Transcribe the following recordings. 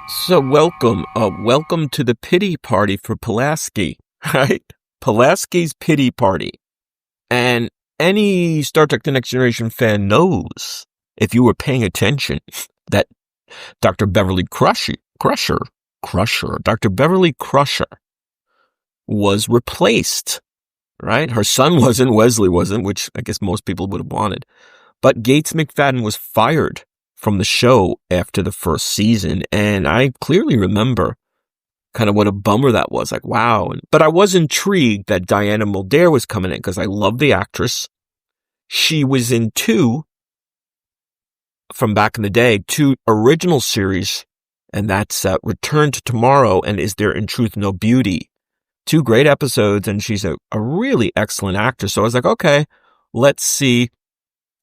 So welcome to the pity party for Pulaski, right? Pulaski's pity party. And any Star Trek The Next Generation fan knows, if you were paying attention, that Dr. Beverly Dr. Beverly Crusher was replaced, right? Her son wasn't, Wesley wasn't, which I guess most people would have wanted. But Gates McFadden was fired from the show after the first season, and I clearly remember kind of what a bummer that was. Like, wow. But I was intrigued that Diana Muldaur was coming in because I love the actress. She was in two original series, and that's Return to Tomorrow and Is There in Truth No Beauty? Two great episodes, and she's a really excellent actress. So I was like, okay, let's see,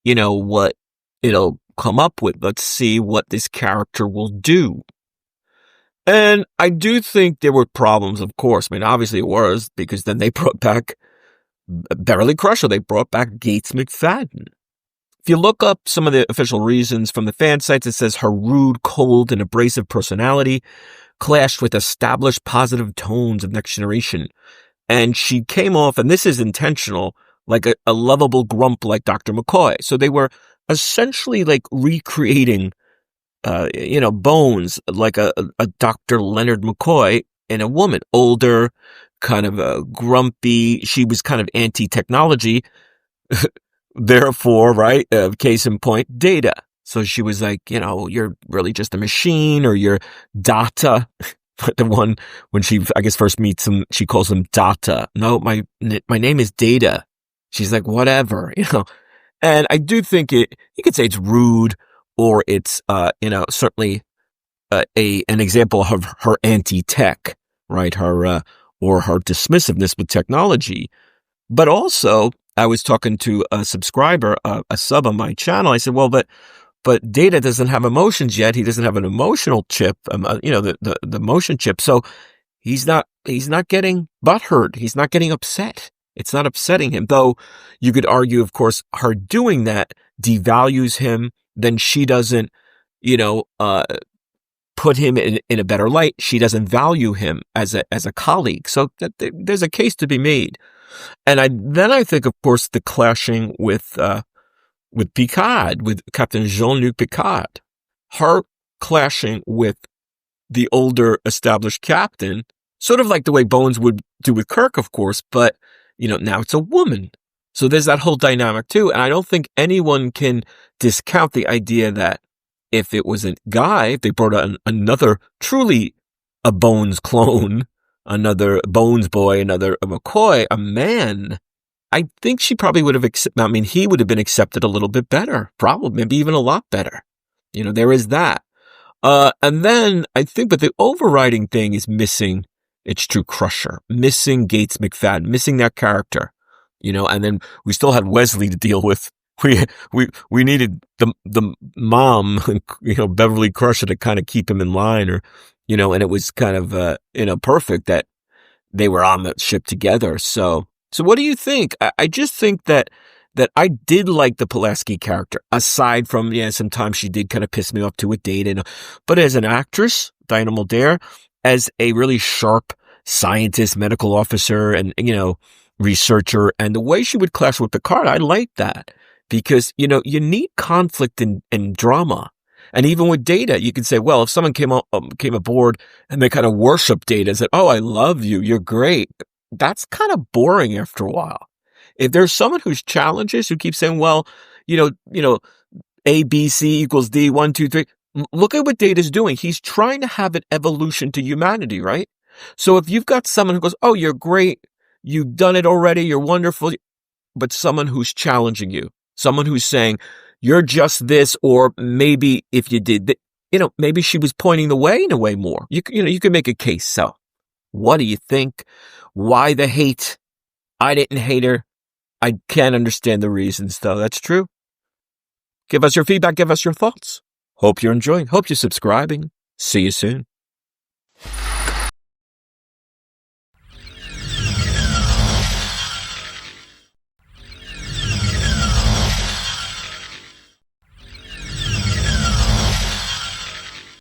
what it'll come up with. Let's see what this character will do. And I do think there were problems, of course. I mean, obviously it was, because then they brought back Beverly Crusher. They brought back Gates McFadden. If you look up some of the official reasons from the fan sites, it says her rude, cold, and abrasive personality clashed with established positive tones of Next Generation. And she came off, and this is intentional, like a lovable grump like Dr. McCoy. So they were essentially like recreating, Bones, like a Dr. Leonard McCoy in a woman, older, kind of grumpy. She was kind of anti-technology. Therefore, right, case in point, Data. So she was like, you're really just a machine, or you're Data. The one, when she, I guess, first meets him, she calls him Data. No, my name is Data. She's like, whatever, And I do think you could say it's rude, or it's, certainly an example of her anti-tech, right? Her, or her dismissiveness with technology. But also, I was talking to a subscriber, a sub on my channel. I said, well, but Data doesn't have emotions yet. He doesn't have an emotional chip, the emotion chip. So he's not getting butthurt. He's not getting upset. It's not upsetting him. Though you could argue, of course, her doing that devalues him. Then she doesn't, put him in a better light. She doesn't value him as a colleague. So there's a case to be made. And I think, of course, the clashing with Picard, with Captain Jean-Luc Picard, her clashing with the older established captain, sort of like the way Bones would do with Kirk, of course, but now it's a woman. So there's that whole dynamic too. And I don't think anyone can discount the idea that if it was a guy, if they brought out another truly a Bones clone, another Bones boy, another McCoy, a man, I think she probably would have he would have been accepted a little bit better, probably, maybe even a lot better. There is that. And then I think, but the overriding thing is missing, it's true, Crusher, missing Gates McFadden, missing that character, and then we still had Wesley to deal with. We needed the mom, Beverly Crusher, to kind of keep him in line, or, and it was kind of, perfect that they were on the ship together. So what do you think? I just think that I did like the Pulaski character, aside from, sometimes she did kind of piss me off too with Data. But as an actress, Diana Muldaur, as a really sharp scientist, medical officer, and, researcher, and the way she would clash with Picard, I like that. Because, you need conflict and drama. And even with Data, you could say, well, if someone came aboard and they kind of worship Data and said, oh, I love you, you're great, that's kind of boring after a while. If there's someone who's challenges, who keeps saying, well, A, B, C equals D, 1, 2, 3. Look at what Data's doing. He's trying to have an evolution to humanity, right? So if you've got someone who goes, oh, you're great, you've done it already, you're wonderful, but someone who's challenging you, someone who's saying, you're just this, or maybe if you did that, maybe she was pointing the way in a way more. You can make a case. So what do you think? Why the hate? I didn't hate her. I can't understand the reasons, though. That's true. Give us your feedback. Give us your thoughts. Hope you're enjoying. Hope you're subscribing. See you soon.